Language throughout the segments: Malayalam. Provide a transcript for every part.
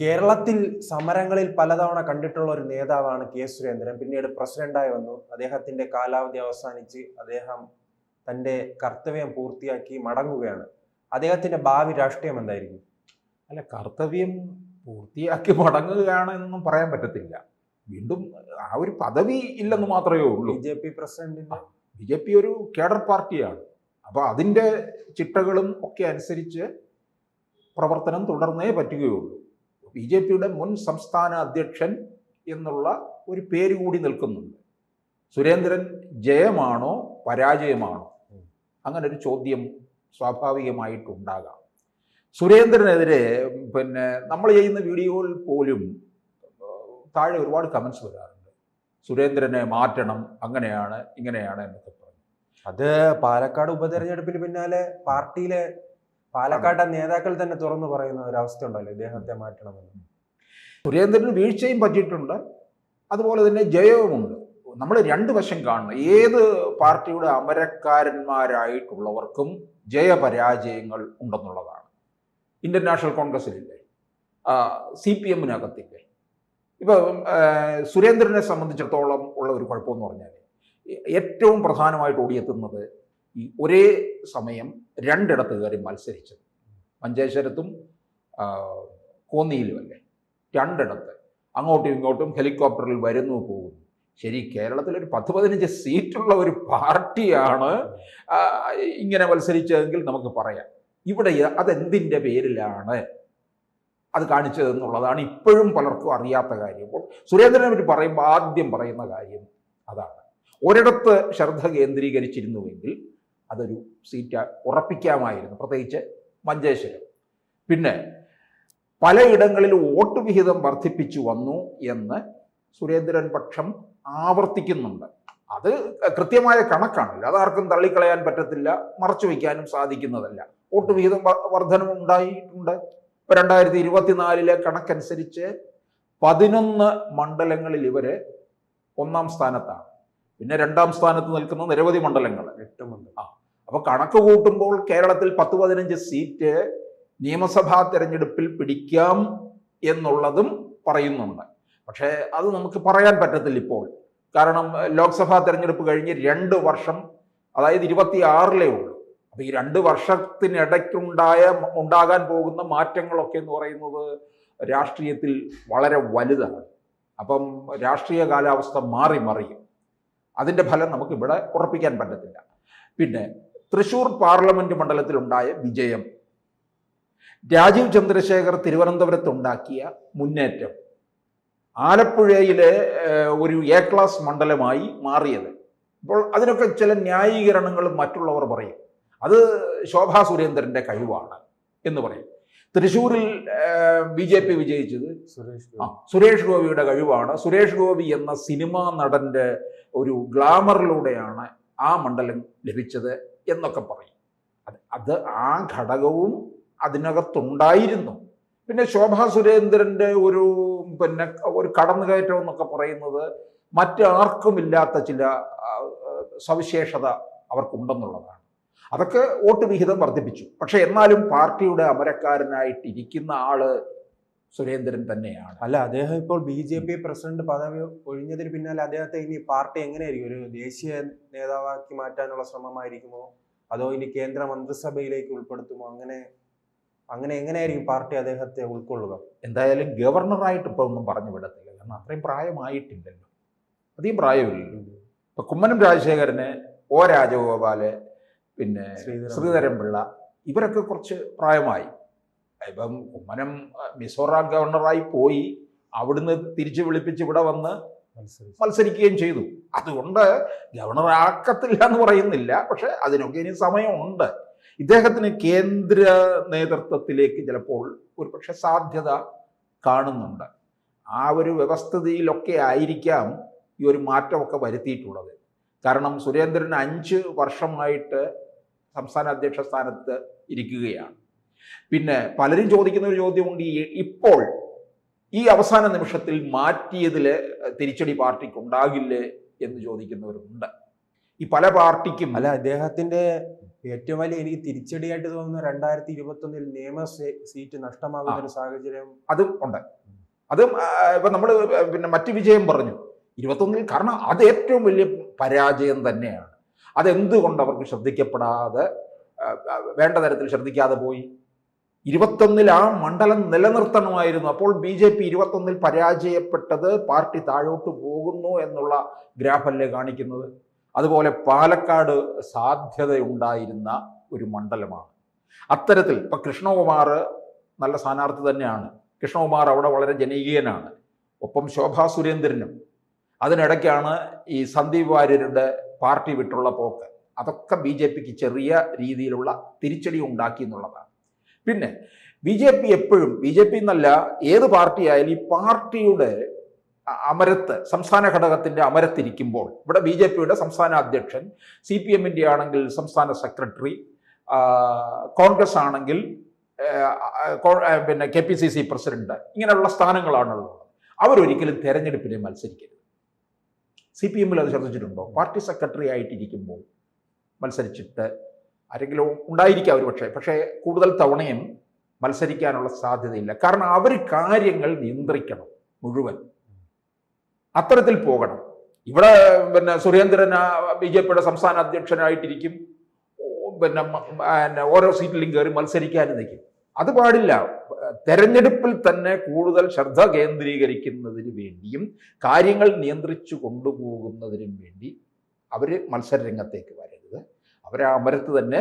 കേരളത്തിൽ സമരങ്ങളിൽ പലതവണ കണ്ടിട്ടുള്ള ഒരു നേതാവാണ് കെ സുരേന്ദ്രൻ. പിന്നീട് പ്രസിഡന്റായി വന്നു. അദ്ദേഹത്തിന്റെ കാലാവധി അവസാനിച്ച് അദ്ദേഹം തന്റെ കർത്തവ്യം പൂർത്തിയാക്കി മടങ്ങുകയാണ്. അദ്ദേഹത്തിന്റെ ഭാവി രാഷ്ട്രീയം എന്തായിരിക്കും? അല്ല, കർത്തവ്യം പൂർത്തിയാക്കി മടങ്ങുകയാണെന്നൊന്നും പറയാൻ പറ്റത്തില്ല. വീണ്ടും ആ ഒരു പദവി ഇല്ലെന്ന് മാത്രമേ ഉള്ളൂ. BJP പ്രസിഡന്റിന്റെ BJP ഒരു കേഡർ പാർട്ടിയാണ്. അപ്പോൾ അതിൻ്റെ ചിട്ടകളും ഒക്കെ അനുസരിച്ച് പ്രവർത്തനം തുടർന്നേ പറ്റുകയുള്ളൂ. BJPയുടെ മുൻ സംസ്ഥാന അധ്യക്ഷൻ എന്നുള്ള ഒരു പേര് കൂടി നിൽക്കുന്നുണ്ട്. സുരേന്ദ്രൻ ജയമാണോ പരാജയമാണോ? അങ്ങനെ ഒരു ചോദ്യം സ്വാഭാവികമായിട്ടുണ്ടാകാം. സുരേന്ദ്രനെതിരെ നമ്മൾ ചെയ്യുന്ന വീഡിയോയിൽ പോലും താഴെ ഒരുപാട് കമൻസ് വരാറുണ്ട്. സുരേന്ദ്രനെ മാറ്റണം, അങ്ങനെയാണ് ഇങ്ങനെയാണ് എന്നൊക്കെ പറഞ്ഞു. അത് പാലക്കാട് ഉപതെരഞ്ഞെടുപ്പിന് പിന്നാലെ പാർട്ടിയിലെ പാലക്കാട്ടെ നേതാക്കൾ തന്നെ തുറന്നു പറയുന്ന ഒരു അവസ്ഥ ഉണ്ടല്ലോ, ഇദ്ദേഹത്തെ മാറ്റണമെന്ന്. സുരേന്ദ്രന് വീഴ്ചയും പറ്റിയിട്ടുണ്ട്, അതുപോലെ തന്നെ ജയവുമുണ്ട്. നമ്മൾ രണ്ട് വശം കാണണം. ഏത് പാർട്ടിയുടെ അമരക്കാരന്മാരായിട്ടുള്ളവർക്കും ജയപരാജയങ്ങൾ ഉണ്ടെന്നുള്ളതാണ്. Indian national കോൺഗ്രസിലില്ലേ, CPM-നകത്തില്ലേ. ഇപ്പം സുരേന്ദ്രനെ സംബന്ധിച്ചിടത്തോളം ഉള്ള ഒരു കുഴപ്പമെന്ന് പറഞ്ഞാൽ ഏറ്റവും പ്രധാനമായിട്ട് ഓടിയെത്തുന്നത് ഈ ഒരേ സമയം രണ്ടിടത്ത് കയറി മത്സരിച്ചത്. മഞ്ചേശ്വരത്തും കോന്നിയിലും അല്ലേ, രണ്ടിടത്ത് അങ്ങോട്ടും ഇങ്ങോട്ടും ഹെലികോപ്റ്ററിൽ വരുന്നു പോകുന്നു. ശരി, കേരളത്തിലൊരു 10-15 സീറ്റുള്ള ഒരു പാർട്ടിയാണ് ഇങ്ങനെ മത്സരിച്ചതെങ്കിൽ നമുക്ക് പറയാം. ഇവിടെ അതെന്തിൻ്റെ പേരിലാണ് അത് കാണിച്ചതെന്നുള്ളതാണ് ഇപ്പോഴും പലർക്കും അറിയാത്ത കാര്യം. അപ്പോൾ സുരേന്ദ്രനെ പറ്റി പറയുമ്പോൾ ആദ്യം പറയുന്ന കാര്യം അതാണ്. ഒരിടത്ത് ശ്രദ്ധ കേന്ദ്രീകരിച്ചിരുന്നുവെങ്കിൽ അതൊരു സീറ്റ് ഉറപ്പിക്കാമായിരുന്നു, പ്രത്യേകിച്ച് മഞ്ചേശ്വരം. പിന്നെ പലയിടങ്ങളിൽ വോട്ട് വിഹിതം വർദ്ധിപ്പിച്ചു വന്നു എന്ന് സുരേന്ദ്രൻ പക്ഷം ആവർത്തിക്കുന്നുണ്ട്. അത് കൃത്യമായ കണക്കാണല്ലോ, അതാർക്കും തള്ളിക്കളയാൻ പറ്റത്തില്ല, മറച്ചു വയ്ക്കാനും സാധിക്കുന്നതല്ല. വോട്ട് വിഹിതം വർധനവ് ഉണ്ടായിട്ടുണ്ട്. ഇപ്പോൾ 2024 കണക്കനുസരിച്ച് 11 മണ്ഡലങ്ങളിൽ ഇവര് 1-ാം സ്ഥാനത്താണ്. പിന്നെ 2-ാം സ്ഥാനത്ത് നിൽക്കുന്ന നിരവധി മണ്ഡലങ്ങൾ, 8 മണ്ഡലം. അപ്പോൾ കണക്ക് കൂട്ടുമ്പോൾ കേരളത്തിൽ 10-15 സീറ്റ് നിയമസഭാ തെരഞ്ഞെടുപ്പിൽ പിടിക്കാം എന്നുള്ളതും പറയുന്നുണ്ട്. പക്ഷേ അത് നമുക്ക് പറയാൻ പറ്റത്തില്ല ഇപ്പോൾ. കാരണം ലോക്സഭാ തെരഞ്ഞെടുപ്പ് കഴിഞ്ഞ് 2 വർഷം, അതായത് 26-ലേ ഉള്ളൂ. അപ്പോൾ ഈ 2 വർഷത്തിനിടയ്ക്കുണ്ടാകാൻ പോകുന്ന മാറ്റങ്ങളൊക്കെ എന്ന് പറയുന്നത് രാഷ്ട്രീയത്തിൽ വളരെ വലുതാണ്. അപ്പം രാഷ്ട്രീയ കാലാവസ്ഥ മാറി മറിയും. അതിൻ്റെ ഫലം നമുക്ക് ഇവിടെ ഉറപ്പിക്കാൻ പറ്റത്തില്ല. പിന്നെ തൃശ്ശൂർ പാർലമെന്റ് മണ്ഡലത്തിലുണ്ടായ വിജയം, രാജീവ് ചന്ദ്രശേഖർ തിരുവനന്തപുരത്തുണ്ടാക്കിയ മുന്നേറ്റം, ആലപ്പുഴയിലെ ഒരു A ക്ലാസ് മണ്ഡലമായി മാറിയത്. അപ്പോൾ അതിനൊക്കെ ചില ന്യായീകരണങ്ങളും മറ്റുള്ളവർ പറയും. അത് ശോഭാ സുരേന്ദ്രൻ്റെ കഴിവാണ് എന്ന് പറയും. തൃശ്ശൂരിൽ BJP വിജയിച്ചത് സുരേഷ് ഗോപിയുടെ കഴിവാണ്, സുരേഷ് ഗോപി എന്ന സിനിമാ നടൻ്റെ ഒരു ഗ്ലാമറിലൂടെയാണ് ആ മണ്ഡലം ലഭിച്ചത് എന്നൊക്കെ പറയും. അത് ആ ഘടകവും അതിനകത്തുണ്ടായിരുന്നു. പിന്നെ ശോഭാ സുരേന്ദ്രൻ്റെ ഒരു കടന്നുകയറ്റം എന്നൊക്കെ പറയുന്നത് മറ്റാർക്കുമില്ലാത്ത ചില സവിശേഷത അവർക്കുണ്ടെന്നുള്ളതാണ്. അതൊക്കെ വോട്ട് വിഹിതം വർദ്ധിപ്പിച്ചു. പക്ഷെ എന്നാലും പാർട്ടിയുടെ അമരക്കാരനായിട്ടിരിക്കുന്ന ആള് സുരേന്ദ്രൻ തന്നെയാണ്. അല്ല, അദ്ദേഹം ഇപ്പോൾ BJP പ്രസിഡന്റ് പദവി ഒഴിഞ്ഞതിന് പിന്നാലെ അദ്ദേഹത്തെ ഇനി പാർട്ടി എങ്ങനെയായിരിക്കും, ഒരു ദേശീയ നേതാവാക്കി മാറ്റാനുള്ള ശ്രമമായിരിക്കുമോ, അതോ ഇനി കേന്ദ്ര മന്ത്രിസഭയിലേക്ക് ഉൾപ്പെടുത്തുമോ? അങ്ങനെ എങ്ങനെയായിരിക്കും പാർട്ടി അദ്ദേഹത്തെ ഉൾക്കൊള്ളുക? എന്തായാലും ഗവർണറായിട്ട് ഇപ്പോൾ ഒന്നും പറഞ്ഞു വിടത്തില്ല, കാരണം അത്രയും പ്രായമായിട്ടില്ലല്ലോ, അധികം പ്രായമില്ലല്ലോ. ഇപ്പൊ കുമ്മനം രാജശേഖരന്, O രാജഗോപാല്, പിന്നെ ശ്രീധരൻപിള്ള, ഇവരൊക്കെ കുറച്ച് പ്രായമായി. ഇപ്പം കുമ്മനം മിസോറാം ഗവർണറായി പോയി, അവിടുന്ന് തിരിച്ചു വിളിപ്പിച്ച് ഇവിടെ വന്ന് മത്സരിക്കുകയും ചെയ്തു. അതുകൊണ്ട് ഗവർണറാക്കത്തില്ല എന്ന് പറയുന്നില്ല, പക്ഷെ അതിനൊക്കെ ഇനി സമയമുണ്ട്. ഇദ്ദേഹത്തിന് കേന്ദ്ര നേതൃത്വത്തിലേക്ക് ചിലപ്പോൾ ഒരു പക്ഷെ സാധ്യത കാണുന്നുണ്ട്. ആ ഒരു വ്യവസ്ഥിതിയിലൊക്കെ ആയിരിക്കാം ഈ ഒരു മാറ്റമൊക്കെ വരുത്തിയിട്ടുള്ളത്. കാരണം സുരേന്ദ്രൻ 5 വർഷമായിട്ട് സംസ്ഥാന അധ്യക്ഷ സ്ഥാനത്ത് ഇരിക്കുകയാണ്. പിന്നെ പലരും ചോദിക്കുന്ന ഒരു ചോദ്യമുണ്ട്, ഇപ്പോൾ ഈ അവസാന നിമിഷത്തിൽ മാറ്റിയതിൽ തിരിച്ചടി പാർട്ടിക്ക് ഉണ്ടാകില്ലേ എന്ന് ചോദിക്കുന്നവരുണ്ട്. ഈ പല പാർട്ടിക്കും അല്ല, അദ്ദേഹത്തിന്റെ ഏറ്റവും വലിയ എനിക്ക് തിരിച്ചടിയായിട്ട് തോന്നുന്ന 2021 നിയമ സീറ്റ് നഷ്ടമാകുന്ന ഒരു സാഹചര്യം അതും ഉണ്ട്. അതും ഇപ്പൊ നമ്മൾ പിന്നെ മറ്റ് വിജയം പറഞ്ഞു 21, കാരണം അത് ഏറ്റവും വലിയ പരാജയം തന്നെയാണ്. അതെന്തുകൊണ്ട് അവർക്ക് ശ്രദ്ധിക്കപ്പെടാതെ വേണ്ട തരത്തിൽ ശ്രദ്ധിക്കാതെ പോയി? 21 ആ മണ്ഡലം നിലനിർത്തണമായിരുന്നു. അപ്പോൾ BJP 21 പരാജയപ്പെട്ടത് പാർട്ടി താഴോട്ട് പോകുന്നു എന്നുള്ള ഗ്രാഫല്ലേ കാണിക്കുന്നത്. അതുപോലെ പാലക്കാട് സാധ്യതയുണ്ടായിരുന്ന ഒരു മണ്ഡലമാണ്. അത്തരത്തിൽ ഇപ്പൊ കൃഷ്ണകുമാർ നല്ല സ്ഥാനാർത്ഥി തന്നെയാണ്. കൃഷ്ണകുമാർ അവിടെ വളരെ ജനകീയനാണ്. ഒപ്പം ശോഭാ സുരേന്ദ്രനും. അതിനിടയ്ക്കാണ് ഈ സന്ദീപ് വാര്യരുടെ പാർട്ടി വിട്ടുള്ള പോക്ക്. അതൊക്കെ BJPക്ക് ചെറിയ രീതിയിലുള്ള തിരിച്ചടി ഉണ്ടാക്കി എന്നുള്ളതാണ്. പിന്നെ BJP എപ്പോഴും, BJP എന്നല്ല ഏത് പാർട്ടിയായാലും, ഈ പാർട്ടിയുടെ അമരത്ത്, സംസ്ഥാന ഘടകത്തിന്റെ അമരത്തിരിക്കുമ്പോൾ, ഇവിടെ BJPയുടെ സംസ്ഥാന അധ്യക്ഷൻ, CPMന്റെ ആണെങ്കിൽ സംസ്ഥാന സെക്രട്ടറി, കോൺഗ്രസ് ആണെങ്കിൽ പിന്നെ KPCC പ്രസിഡന്റ്, ഇങ്ങനെയുള്ള സ്ഥാനങ്ങളാണുള്ളത്. അവരൊരിക്കലും തെരഞ്ഞെടുപ്പിനെ മത്സരിക്കരുത്. CPMൽ അത് ശ്രദ്ധിച്ചിട്ടുണ്ടോ? പാർട്ടി സെക്രട്ടറി ആയിട്ടിരിക്കുമ്പോൾ മത്സരിച്ചിട്ട് ആരെങ്കിലും ഉണ്ടായിരിക്കാം ഒരു പക്ഷേ കൂടുതൽ തവണയും മത്സരിക്കാനുള്ള സാധ്യതയില്ല. കാരണം അവർ കാര്യങ്ങൾ നിയന്ത്രിക്കണം മുഴുവൻ, അത്തരത്തിൽ പോകണം. ഇവിടെ പിന്നെ സുരേന്ദ്രൻ BJPയുടെ സംസ്ഥാന അധ്യക്ഷനായിട്ടിരിക്കും, പിന്നെ ഓരോ സീറ്റിലും കയറി മത്സരിക്കാനും നിൽക്കും. അത് പാടില്ല. തെരഞ്ഞെടുപ്പിൽ തന്നെ കൂടുതൽ ശ്രദ്ധ കേന്ദ്രീകരിക്കുന്നതിന് വേണ്ടിയും കാര്യങ്ങൾ നിയന്ത്രിച്ചു കൊണ്ടുപോകുന്നതിനും വേണ്ടി അവർ മത്സരരംഗത്തേക്ക് വരരുത്. അവരെ അമരത്ത് തന്നെ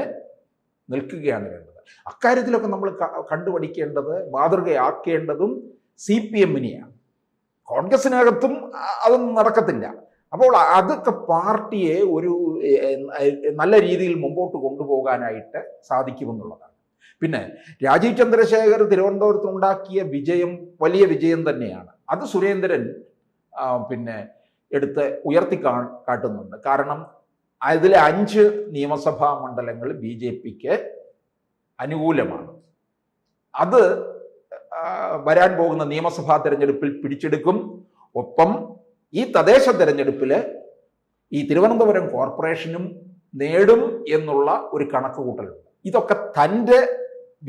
നിൽക്കുകയാണ് വേണ്ടത്. അക്കാര്യത്തിലൊക്കെ നമ്മൾ കണ്ടുപഠിക്കേണ്ടത്, മാതൃകയാക്കേണ്ടതും CPMനെയാണ്. കോൺഗ്രസിനകത്തും അതൊന്നും നടക്കത്തില്ല. അപ്പോൾ അതൊക്കെ പാർട്ടിയെ ഒരു നല്ല രീതിയിൽ മുമ്പോട്ട് കൊണ്ടുപോകാനായിട്ട് സാധിക്കുമെന്നുള്ളതാണ്. പിന്നെ രാജീവ് ചന്ദ്രശേഖർ തിരുവനന്തപുരത്ത് ഉണ്ടാക്കിയ വിജയം വലിയ വിജയം തന്നെയാണ്. അത് സുരേന്ദ്രൻ പിന്നെ എടുത്ത് ഉയർത്തി കാട്ടുന്നുണ്ട്. കാരണം അതിലെ 5 നിയമസഭാ മണ്ഡലങ്ങൾ BJPക്ക് അനുകൂലമാണ്. അത് വരാൻ പോകുന്ന നിയമസഭാ തെരഞ്ഞെടുപ്പിൽ പിടിച്ചെടുക്കും. ഒപ്പം ഈ തദ്ദേശ തെരഞ്ഞെടുപ്പിൽ ഈ തിരുവനന്തപുരം കോർപ്പറേഷനും നേടും എന്നുള്ള ഒരു കണക്കുകൂട്ടലുണ്ട്. ഇതൊക്കെ തൻ്റെ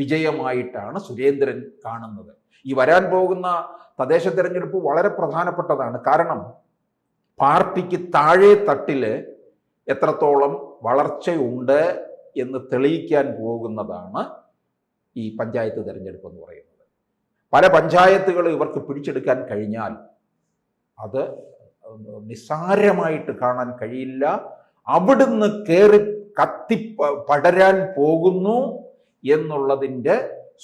വിജയമായിട്ടാണ് സുരേന്ദ്രൻ കാണുന്നത്. ഈ വരാൻ പോകുന്ന തദ്ദേശ തെരഞ്ഞെടുപ്പ് വളരെ പ്രധാനപ്പെട്ടതാണ്. കാരണം പാർട്ടിക്ക് താഴെ തട്ടിൽ എത്രത്തോളം വളർച്ചയുണ്ട് എന്ന് തെളിയിക്കാൻ പോകുന്നതാണ് ഈ പഞ്ചായത്ത് തെരഞ്ഞെടുപ്പ് എന്ന് പറയുന്നത്. പല പഞ്ചായത്തുകൾ ഇവർക്ക് പിടിച്ചെടുക്കാൻ കഴിഞ്ഞാൽ അത് നിസ്സാരമായിട്ട് കാണാൻ കഴിയില്ല. അവിടുന്ന് കയറി കത്തി പടരാൻ പോകുന്നു എന്നുള്ളതിൻ്റെ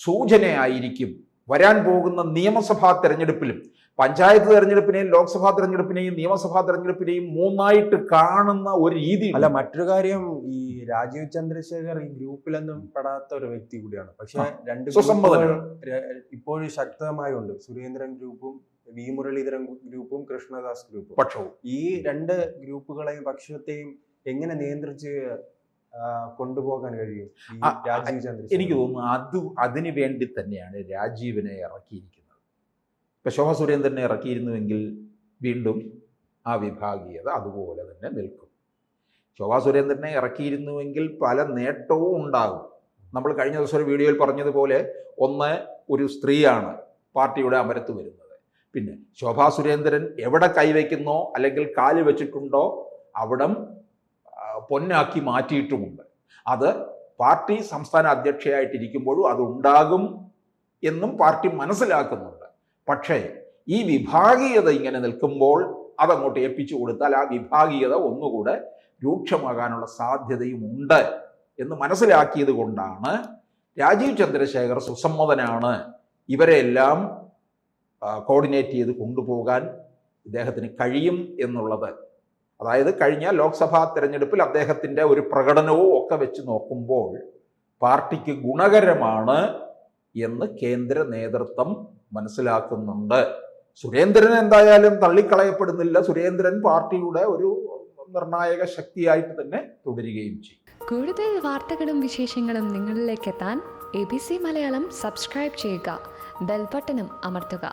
സൂചനയായിരിക്കും വരാൻ പോകുന്ന നിയമസഭാ തെരഞ്ഞെടുപ്പിലും. പഞ്ചായത്ത് തെരഞ്ഞെടുപ്പിനെയും ലോക്സഭാ തെരഞ്ഞെടുപ്പിനെയും നിയമസഭാ തെരഞ്ഞെടുപ്പിനെയും 3ആയിട്ട് കാണുന്ന ഒരു രീതി. അല്ല, മറ്റൊരു കാര്യം, ഈ രാജീവ് ചന്ദ്രശേഖർ ഈ ഗ്രൂപ്പിലൊന്നും പെടാത്ത ഒരു വ്യക്തി കൂടിയാണ്. പക്ഷെ 2 ഇപ്പോഴും ശക്തമായുണ്ട്. സുരേന്ദ്രൻ ഗ്രൂപ്പും വി മുരളീധരൻ ഗ്രൂപ്പും കൃഷ്ണദാസ് ഗ്രൂപ്പും പക്ഷവും. ഈ 2 ഗ്രൂപ്പുകളെയും പക്ഷത്തെയും എങ്ങനെ നിയന്ത്രിച്ച് കൊണ്ടുപോകാൻ കഴിയും രാജീവ് ചന്ദ്രശേഖർ? എനിക്ക് തോന്നുന്നു അതിനു വേണ്ടി തന്നെയാണ് രാജീവിനെ ഇറക്കിയിരിക്കുന്നത്. ഇപ്പൊ ശോഭ സുരേന്ദ്രനെ ഇറക്കിയിരുന്നുവെങ്കിൽ വീണ്ടും ആ വിഭാഗീയത അതുപോലെ തന്നെ നിൽക്കും. ശോഭ സുരേന്ദ്രനെ ഇറക്കിയിരുന്നുവെങ്കിൽ പല നേട്ടവും ഉണ്ടാകും. നമ്മൾ കഴിഞ്ഞ ദിവസം ഒരു വീഡിയോയിൽ പറഞ്ഞതുപോലെ, ഒന്ന്, ഒരു സ്ത്രീയാണ് പാർട്ടിയുടെ അമരത്ത് വരുന്നത്. പിന്നെ ശോഭാ സുരേന്ദ്രൻ എവിടെ കൈവയ്ക്കുന്നോ അല്ലെങ്കിൽ കാല് വെച്ചിട്ടുണ്ടോ അവിടം പൊന്നാക്കി മാറ്റിയിട്ടുമുണ്ട്. അത് പാർട്ടി സംസ്ഥാന അധ്യക്ഷയായിട്ടിരിക്കുമ്പോഴും അതുണ്ടാകും എന്നും പാർട്ടി മനസ്സിലാക്കുന്നുണ്ട്. പക്ഷേ ഈ വിഭാഗീയത ഇങ്ങനെ നിൽക്കുമ്പോൾ അതങ്ങോട്ട് ഏൽപ്പിച്ചു കൊടുത്താൽ ആ വിഭാഗീയത ഒന്നുകൂടെ രൂക്ഷമാകാനുള്ള സാധ്യതയും ഉണ്ട് എന്ന് മനസ്സിലാക്കിയത് കൊണ്ടാണ് രാജീവ് ചന്ദ്രശേഖർ സുസമ്മതനാണ്. ഇവരെല്ലാം കോർഡിനേറ്റ് ചെയ്ത് കൊണ്ടുപോകാൻ ഇദ്ദേഹത്തിന് കഴിയും എന്നുള്ളത്. അതായത് കഴിഞ്ഞ ലോക്സഭാ തെരഞ്ഞെടുപ്പിൽ അദ്ദേഹത്തിൻ്റെ ഒരു പ്രകടനവും ഒക്കെ വെച്ച് നോക്കുമ്പോൾ പാർട്ടിക്ക് ഗുണകരമാണ് എന്ന് കേന്ദ്ര നേതൃത്വം മനസ്സിലാക്കുന്നുണ്ട്. സുരേന്ദ്രൻ എന്തായാലും തള്ളിക്കളയപ്പെടുന്നില്ല. സുരേന്ദ്രൻ പാർട്ടിയുടെ ഒരു നിർണായക ശക്തിയായിട്ട് തന്നെ തുടരുകയും ചെയ്യും. കൂടുതൽ വാർത്തകളും വിശേഷങ്ങളും നിങ്ങളിലേക്ക് എത്താൻ ABC മലയാളം സബ്സ്ക്രൈബ് ചെയ്യുക, ബെൽ ബട്ടണും അമർത്തുക.